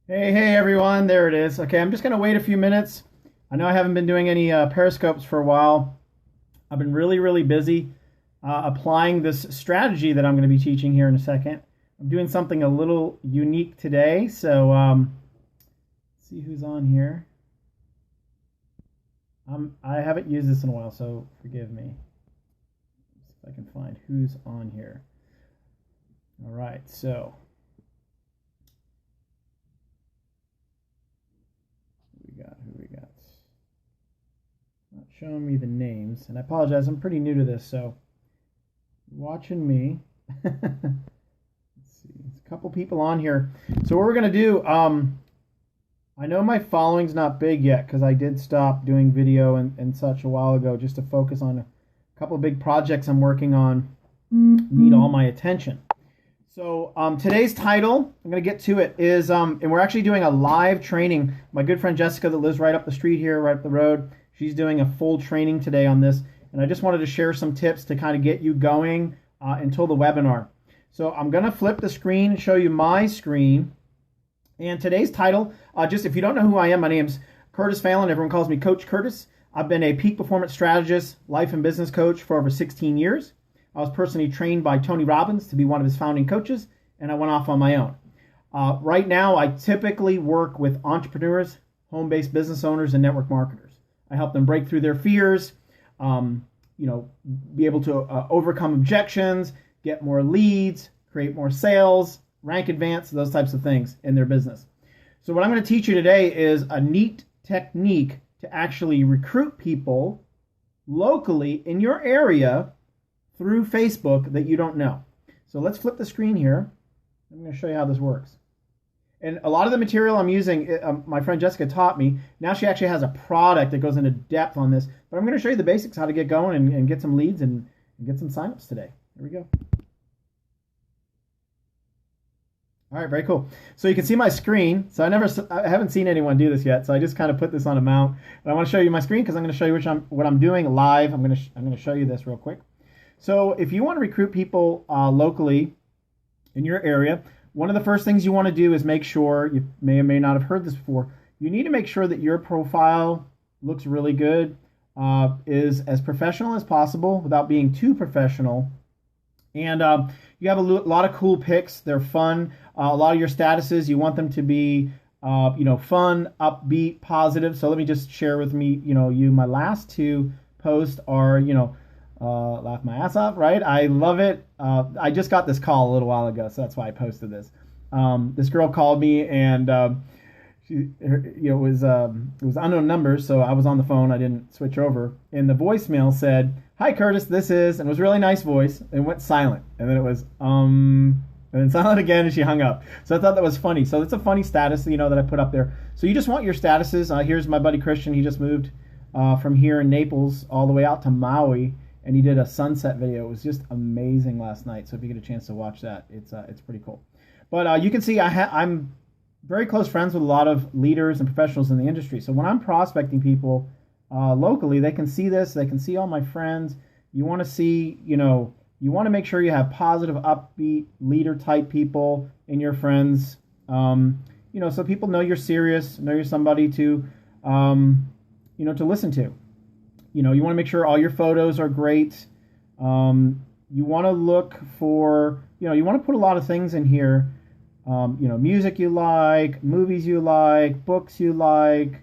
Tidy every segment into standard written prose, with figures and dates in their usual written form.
Hey everyone, there it is. Okay, I'm just going to wait a few minutes. I know I haven't been doing any periscopes for a while. I've been really busy applying this strategy that I'm going to be teaching here in a second. I'm doing something a little unique today, so let's see who's on here. I haven't used this in a while, so forgive me. Let's see if I can find who's on here. All right, so who we got? Not showing me the names, and I apologize. I'm pretty new to this, so watching me. Let's see, there's a couple people on here. So what we're gonna do, I know my following's not big yet because I did stop doing video and such a while ago just to focus on a couple of big projects I'm working on. Need all my attention. So today's title, I'm going to get to it, is, and we're actually doing a live training. My good friend Jessica that lives right up the street here, right up the road, she's doing a full training today on this. And I just wanted to share some tips to kind of get you going until the webinar. So I'm going to flip the screen and show you my screen. And today's title, just if you don't know who I am, my name's Curtis Phelan. Everyone calls me Coach Curtis. I've been a peak performance strategist, life and business coach for over 16 years. I was personally trained by Tony Robbins to be one of his founding coaches, and I went off on my own. Right now, I typically work with entrepreneurs, home-based business owners, and network marketers. I help them break through their fears, be able to overcome objections, get more leads, create more sales, rank advance, those types of things in their business. So what I'm going to teach you today is a neat technique to actually recruit people locally in your area through Facebook that you don't know. So let's flip the screen here. I'm going to show you how this works. And a lot of the material I'm using, my friend Jessica taught me. Now she actually has a product that goes into depth on this. But I'm going to show you the basics, how to get going and get some leads and get some signups today. Here we go. All right, very cool. So you can see my screen. So I haven't seen anyone do this yet. So I just kind of put this on a mount. But I want to show you my screen because I'm going to show you what I'm doing live. I'm going to show you this real quick. So if you want to recruit people locally in your area, one of the first things you want to do is make sure, you may or may not have heard this before, you need to make sure that your profile looks really good, is as professional as possible without being too professional. And you have a lot of cool pics. They're fun. A lot of your statuses, you want them to be fun, upbeat, positive. So let me just share with me, my last two posts are, laugh my ass off, right? I love it. I just got this call a little while ago, so that's why I posted this. This girl called me, and it was unknown numbers, so I was on the phone. I didn't switch over, and the voicemail said, "Hi Curtis, this is," and it was a really nice voice, and went silent, and then it was and then silent again, and she hung up. So I thought that was funny. So it's a funny status, that I put up there. So you just want your statuses. Here's my buddy Christian. He just moved from here in Naples all the way out to Maui. And he did a sunset video. It was just amazing last night. So if you get a chance to watch that, it's pretty cool. But you can see I'm very close friends with a lot of leaders and professionals in the industry. So when I'm prospecting people locally, they can see this. They can see all my friends. You want to see, you want to make sure you have positive, upbeat, leader type people in your friends. So people know you're serious, know you're somebody to, to listen to. You want to make sure all your photos are great. You want to look for, you want to put a lot of things in here. Music you like, movies you like, books you like,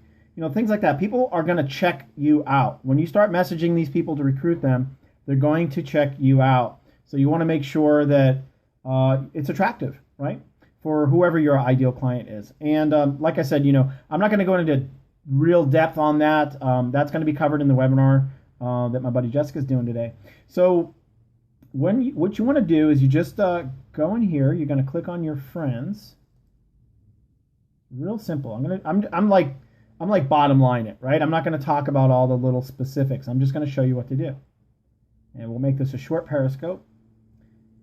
things like that. People are going to check you out. When you start messaging these people to recruit them, they're going to check you out. So you want to make sure that it's attractive, right? For whoever your ideal client is. And like I said, I'm not going to go into real depth on that. That's going to be covered in the webinar that my buddy Jessica's doing today. So what you want to do is you just go in here. You're going to click on your friends. Real simple. I'm like bottom line it, right? I'm not going to talk about all the little specifics. I'm just going to show you what to do. And we'll make this a short periscope,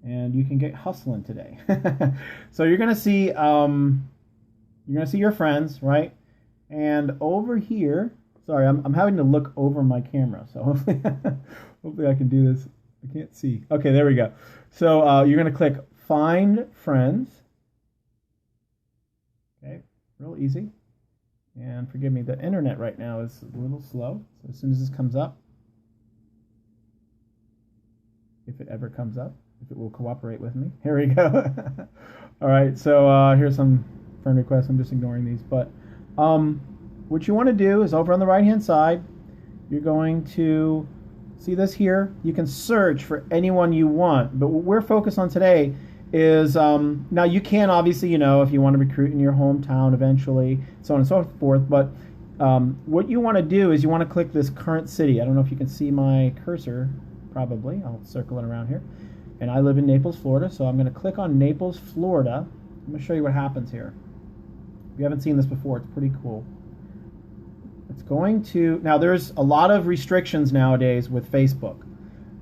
and you can get hustling today. So you're going to see your friends, right? And over here, sorry, I'm having to look over my camera, so hopefully I can do this. I can't see. Okay, there we go. So you're going to click Find Friends. Okay, real easy. And forgive me, the internet right now is a little slow. So as soon as this comes up, if it ever comes up, if it will cooperate with me. Here we go. All right, so here's some friend requests. I'm just ignoring these. But what you want to do is over on the right-hand side, you're going to see this here. You can search for anyone you want. But what we're focused on today is, now you can obviously, if you want to recruit in your hometown eventually, so on and so forth. But what you want to do is you want to click this current city. I don't know if you can see my cursor. Probably. I'll circle it around here. And I live in Naples, Florida, so I'm going to click on Naples, Florida. I'm going to show you what happens here. If you haven't seen this before, it's pretty cool. It's going to... Now, there's a lot of restrictions nowadays with Facebook.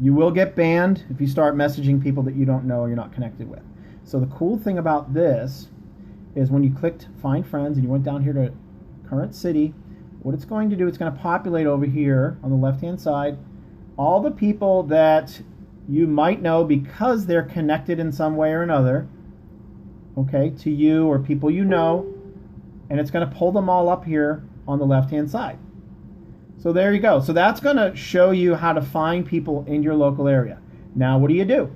You will get banned if you start messaging people that you don't know or you're not connected with. So the cool thing about this is when you clicked Find Friends and you went down here to Current City, what it's going to do, it's going to populate over here on the left-hand side all the people that you might know because they're connected in some way or another, okay, to you or people you know, and it's going to pull them all up here on the left-hand side. So there you go. So that's going to show you how to find people in your local area. Now, what do you do?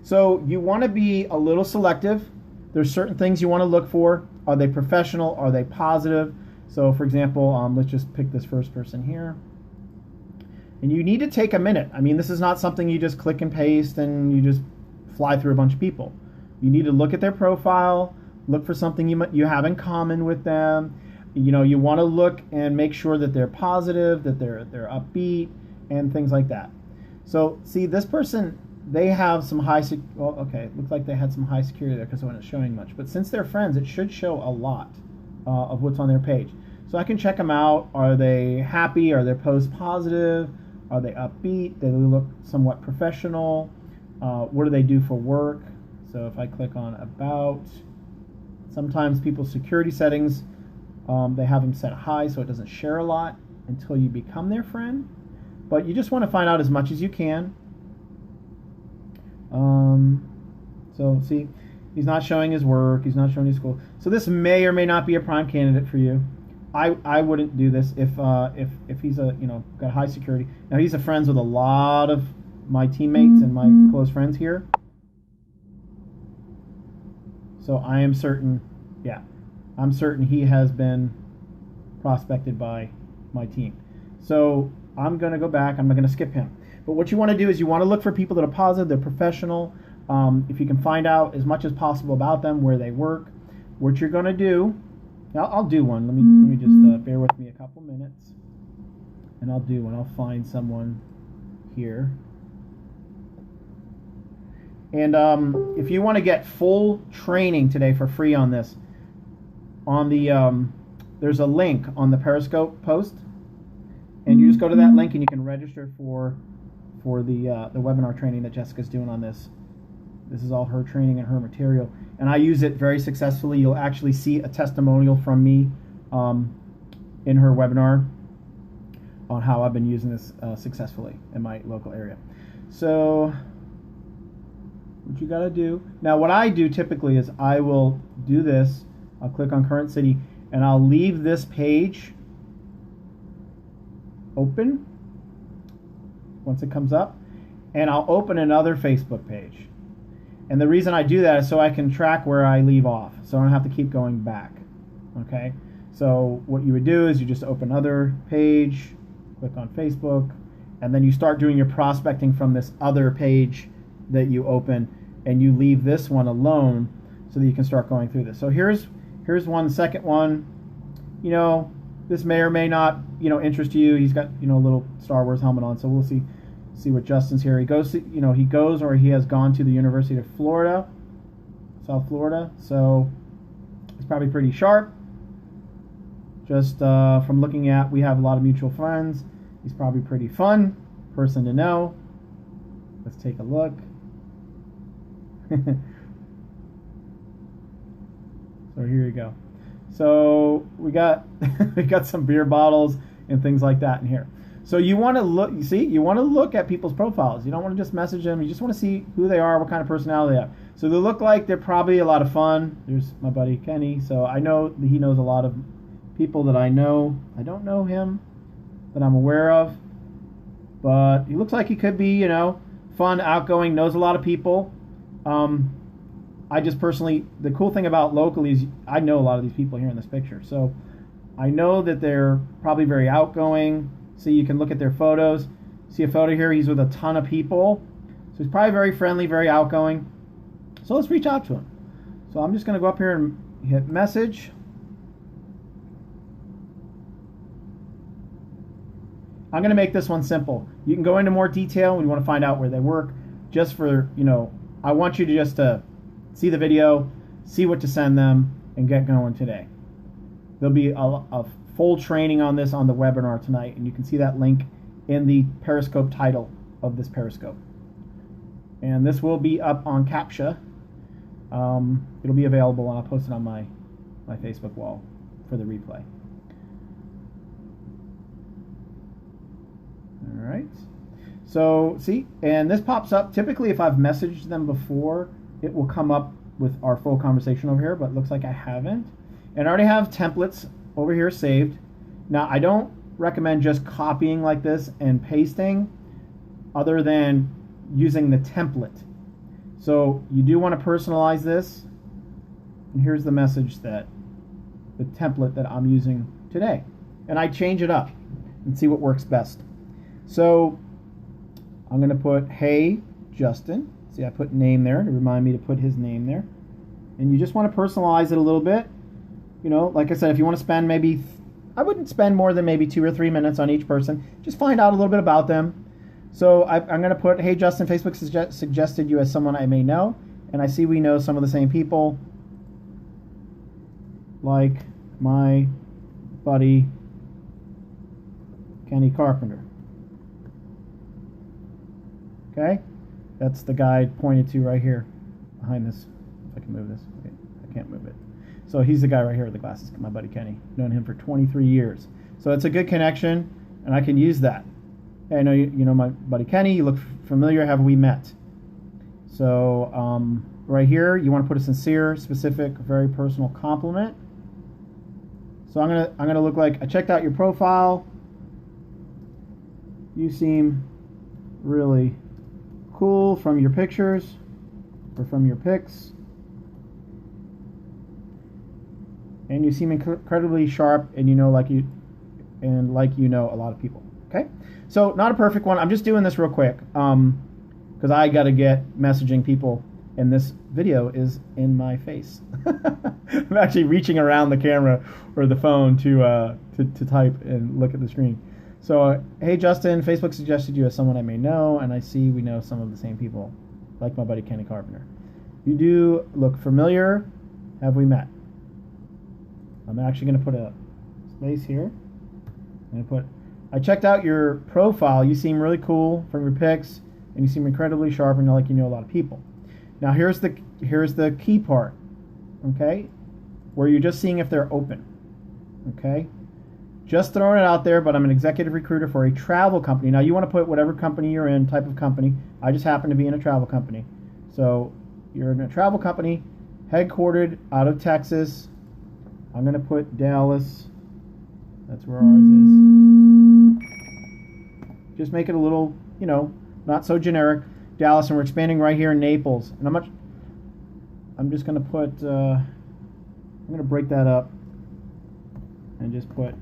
So you want to be a little selective. There's certain things you want to look for. Are they professional? Are they positive? So, for example, let's just pick this first person here. And you need to take a minute. I mean, this is not something you just click and paste and you just fly through a bunch of people. You need to look at their profile, look for something you have in common with them. You want to look and make sure that they're positive, that they're upbeat, and things like that. So, see, this person, they have some high... Well, okay, it looks like they had some high security there because it wasn't showing much. But since they're friends, it should show a lot of what's on their page. So I can check them out. Are they happy? Are their posts positive? Are they upbeat? Do they look somewhat professional? What do they do for work? So if I click on About, sometimes people's security settings, they have them set high so it doesn't share a lot until you become their friend. But you just want to find out as much as you can. So see, he's not showing his work. He's not showing his school. So this may or may not be a prime candidate for you. I wouldn't do this if he's got high security. Now he's friends with a lot of my teammates and my close friends here. So I am certain, I'm certain he has been prospected by my team. So I'm going to go back. I'm going to skip him. But what you want to do is you want to look for people that are positive, they're professional. If you can find out as much as possible about them, where they work, what you're going to do. Now, I'll do one. Let me just bear with me a couple minutes, and I'll do one. I'll find someone here. And if you want to get full training today for free on this, on the there's a link on the Periscope post, and you just go to that link and you can register for the webinar training that Jessica's doing on this. This is all her training and her material. And I use it very successfully. You'll actually see a testimonial from me in her webinar on how I've been using this successfully in my local area. So what you got to do. Now what I do typically is I will do this. I'll click on current city and I'll leave this page open once it comes up, and I'll open another Facebook page. And the reason I do that is so I can track where I leave off, so I don't have to keep going back. Okay? So what you would do is you just open another page, click on Facebook, and then you start doing your prospecting from this other page that you open, and you leave this one alone so that you can start going through this. So here's one, the second one. This may or may not, interest you. He's got, a little Star Wars helmet on, so we'll see what Justin's here. He goes or he has gone to the University of Florida, South Florida, so he's probably pretty sharp. Just from looking at, we have a lot of mutual friends. He's probably pretty fun person to know. Let's take a look. So here you go. So we got we got some beer bottles and things like that in here. So you want to look, you see, you want to look at people's profiles. You don't want to just message them. You just want to see who they are, what kind of personality they have. So they look like they're probably a lot of fun. There's my buddy Kenny. So I know that he knows a lot of people that I know. I don't know him, that I'm aware of. But he looks like he could be, fun, outgoing, knows a lot of people. I just personally, the cool thing about locally is I know a lot of these people here in this picture. So I know that they're probably very outgoing. See, you can look at their photos. See a photo here, he's with a ton of people. So he's probably very friendly, very outgoing. So let's reach out to him. So I'm just going to go up here and hit message. I'm going to make this one simple. You can go into more detail when you want to find out where they work. Just for, I want you to just see the video, see what to send them, and get going today. There'll be a full training on this on the webinar tonight, and you can see that link in the Periscope title of this Periscope. And this will be up on CAPTCHA. It'll be available, and I'll post it on my Facebook wall for the replay. All right. So, see, and this pops up. Typically, if I've messaged them before, it will come up with our full conversation over here, but it looks like I haven't. And I already have templates over here saved. Now, I don't recommend just copying like this and pasting other than using the template. So you do want to personalize this. And here's the message the template that I'm using today. And I change it up and see what works best. So I'm going to put, hey, Justin. See, I put name there to remind me to put his name there. And you just want to personalize it a little bit. Like I said, if you want to spend I wouldn't spend more than maybe 2 or 3 minutes on each person. Just find out a little bit about them. So I'm going to put, hey, Justin, Facebook suggested you as someone I may know. And I see we know some of the same people, like my buddy Kenny Carpenter. Okay? That's the guy pointed to right here behind this. If I can move this. Okay, I can't move it. So he's the guy right here with the glasses, my buddy Kenny. Known him for 23 years. So it's a good connection, and I can use that. Hey, I know you know my buddy Kenny. You look familiar. Have we met? So right here, you want to put a sincere, specific, very personal compliment. So I'm gonna look like I checked out your profile. You seem really cool from your pictures or from your pics. And you seem incredibly sharp, and like you know a lot of people. Okay, so not a perfect one. I'm just doing this real quick because I got to get messaging people, and this video is in my face. I'm actually reaching around the camera or the phone to type and look at the screen. So, hey Justin, Facebook suggested you as someone I may know, and I see we know some of the same people, like my buddy Kenny Carpenter. You do look familiar. Have we met? I'm actually going to put a space here. I'm going to put, I checked out your profile. You seem really cool from your pics, and you seem incredibly sharp, and like you know a lot of people. Now here's the key part, okay, where you're just seeing if they're open, okay. Just throwing it out there, but I'm an executive recruiter for a travel company. Now you want to put whatever company you're in, type of company. I just happen to be in a travel company. So you're in a travel company, headquartered out of Texas. I'm going to put Dallas. That's where ours is. Just make it a little, not so generic. Dallas, and we're expanding right here in Naples. And I'm just going to put, I'm going to break that up and just put,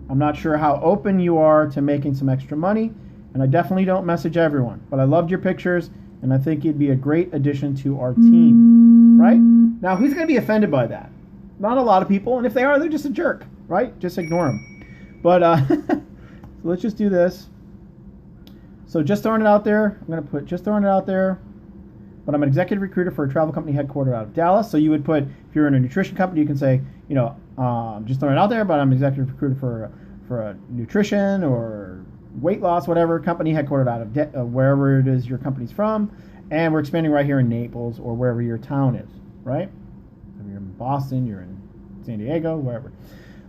I'm not sure how open you are to making some extra money, and I definitely don't message everyone, but I loved your pictures, and I think you'd be a great addition to our team, right? Now, who's going to be offended by that? Not a lot of people, and if they are, they're just a jerk, right? Just ignore them. But so let's just do this. So just throwing it out there, I'm going to put just throwing it out there, but I'm an executive recruiter for a travel company headquartered out of Dallas. So you would put, if you're in a nutrition company, you can say, just throwing it out there, but I'm an executive recruiter for a nutrition or weight loss, whatever company headquartered out of wherever it is your company's from, and we're expanding right here in Naples or wherever your town is, right? If you're in Boston, you're in San Diego, wherever.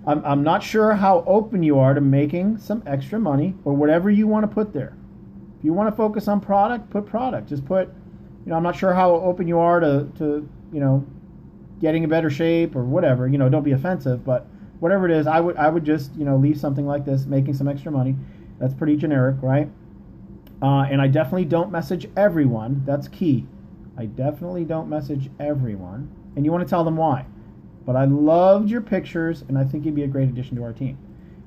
I'm not sure how open you are to making some extra money or whatever you want to put there. If you want to focus on product, put product. Just put, I'm not sure how open you are to getting in better shape or whatever. Don't be offensive, but whatever it is, I would just, leave something like this, making some extra money. That's pretty generic, right? And I definitely don't message everyone. That's key. I definitely don't message everyone. And you want to tell them why. But I loved your pictures, and I think you'd be a great addition to our team.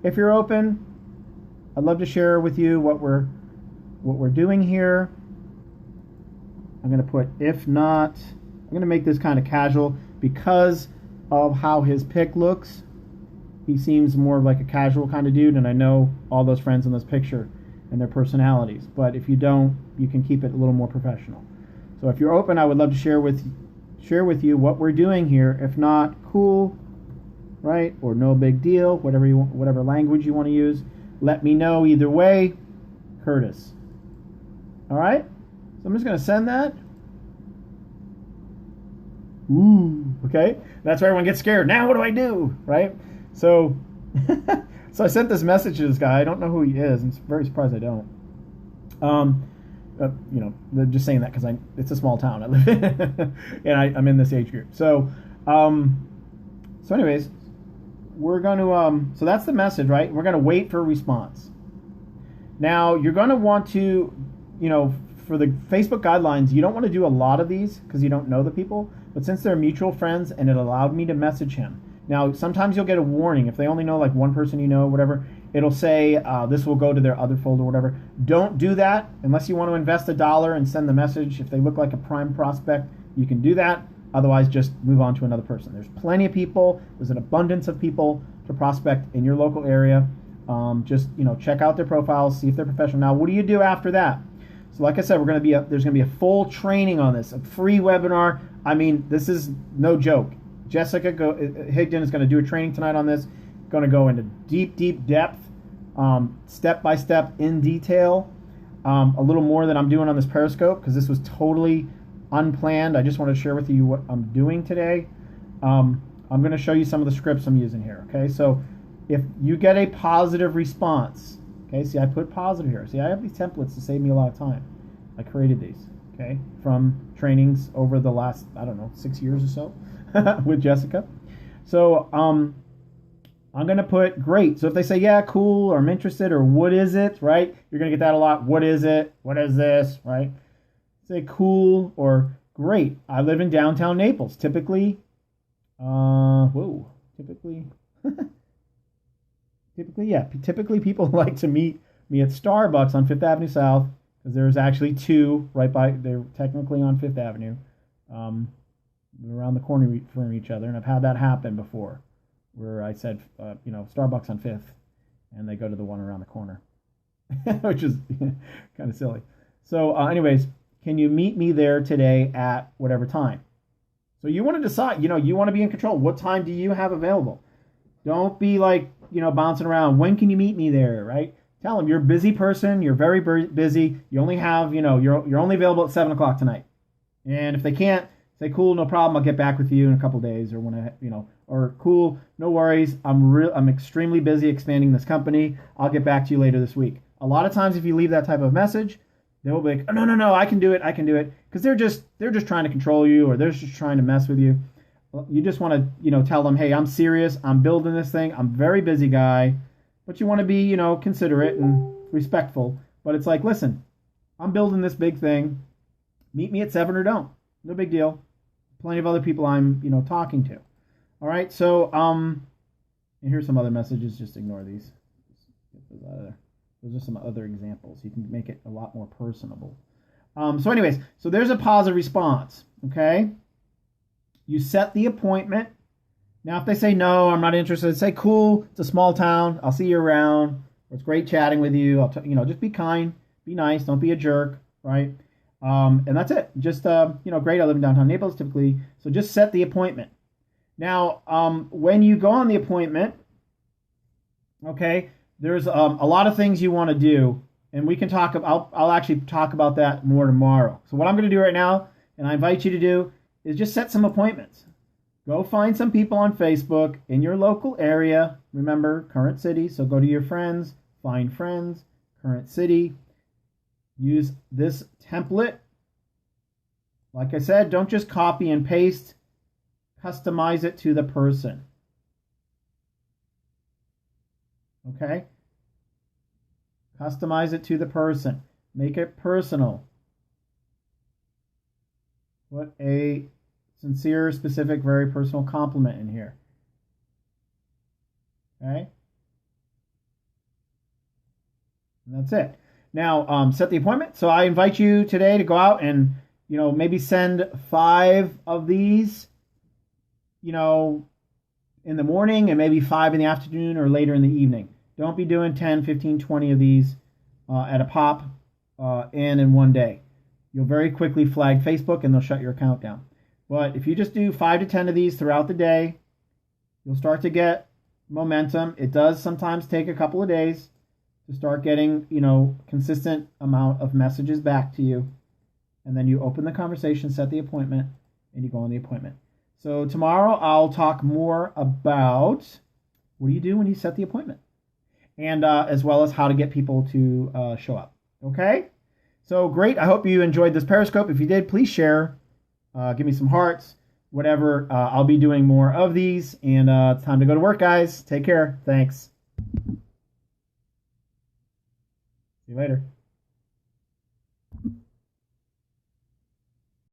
If you're open, I'd love to share with you what we're doing here. I'm going to put, if not, I'm going to make this kind of casual because of how his pic looks. He seems more like a casual kind of dude, and I know all those friends in this picture and their personalities. But if you don't, you can keep it a little more professional. So if you're open, I would love to share with you what we're doing here. If not, cool, right? Or no big deal, whatever language you want to use. Let me know either way. Curtis. All right? So I'm just going to send that. Ooh, okay? That's where everyone gets scared. Now what do I do? Right? So so I sent this message to this guy. I don't know who he is. I'm very surprised I don't. They're just saying that because it's a small town I live in, and I'm in this age group. So anyways, we're going to so that's the message, right? We're going to wait for a response. Now you're going to want to, for the Facebook guidelines, you don't want to do a lot of these because you don't know the people. But since they're mutual friends, and it allowed me to message him. Now sometimes you'll get a warning if they only know like one person, whatever. It'll say this will go to their other folder, whatever. Don't do that unless you want to invest $1 and send the message. If they look like a prime prospect, you can do that. Otherwise, just move on to another person. There's plenty of people. There's an abundance of people to prospect in your local area. Just check out their profiles, see if they're professional. Now, what do you do after that? So, like I said, there's going to be a full training on this, a free webinar. I mean, this is no joke. Jessica Higdon is going to do a training tonight on this. Going to go into deep depth, step by step, in detail, a little more than I'm doing on this Periscope because this was totally unplanned. I just want to share with you what I'm doing today. I'm going to show you some of the scripts I'm using here. Okay, so if you get a positive response, okay, see I put positive here. See, I have these templates to save me a lot of time. I created these, okay, from trainings over the last 6 years or so with Jessica. So I'm going to put great. So if they say, yeah, cool, or I'm interested, or what is it, right? You're going to get that a lot. What is it? What is this, right? Say cool or great. I live in downtown Naples. Typically typically people like to meet me at Starbucks on Fifth Avenue South because there's actually two right by, they're technically on Fifth Avenue, around the corner from each other. And I've had that happen before, where I said, Starbucks on Fifth, and they go to the one around the corner, which is kind of silly. So anyways, can you meet me there today at whatever time? So you want to decide, you want to be in control. What time do you have available? Don't be like, bouncing around. When can you meet me there, right? Tell them you're a busy person. You're very busy. You only have, you're only available at 7 o'clock tonight. And if they can't, say, cool, no problem. I'll get back with you in a couple days, or when or cool, no worries. I'm extremely busy expanding this company. I'll get back to you later this week. A lot of times, if you leave that type of message, they will be like, oh, no, I can do it, because they're just trying to control you, or they're just trying to mess with you. You just want to, tell them, hey, I'm serious. I'm building this thing. I'm a very busy guy, but you want to be, considerate and respectful. But it's like, listen, I'm building this big thing. Meet me at 7 or don't. No big deal. Plenty of other people I'm, talking to. All right. So, and here's some other messages. Just ignore these. Those are some other examples. You can make it a lot more personable. So anyways, so there's a positive response. Okay. You set the appointment. Now, if they say, no, I'm not interested, say, cool, it's a small town. I'll see you around. It's great chatting with you. Just be kind, be nice. Don't be a jerk, right? And that's it. Just, great. I live in downtown Naples typically. So just set the appointment. Now, when you go on the appointment, okay, there's a lot of things you want to do. And we can talk about, I'll actually talk about that more tomorrow. So what I'm going to do right now, and I invite you to do, is just set some appointments. Go find some people on Facebook in your local area. Remember, current city. So go to your friends, find friends, current city. Use this template. Like I said, don't just copy and paste. Customize it to the person. Okay? Customize it to the person. Make it personal. Put a sincere, specific, very personal compliment in here. Okay? And that's it. Now, set the appointment. So I invite you today to go out and, maybe send 5 of these, in the morning and maybe 5 in the afternoon or later in the evening. Don't be doing 10, 15, 20 of these at a pop and in one day. You'll very quickly flag Facebook and they'll shut your account down. But if you just do 5 to 10 of these throughout the day, you'll start to get momentum. It does sometimes take a couple of days to start getting, consistent amount of messages back to you. And then you open the conversation, set the appointment, and you go on the appointment. So tomorrow I'll talk more about what do you do when you set the appointment, and as well as how to get people to show up. Okay? So great. I hope you enjoyed this Periscope. If you did, please share. Give me some hearts. Whatever. I'll be doing more of these. And it's time to go to work, guys. Take care. Thanks. See you later.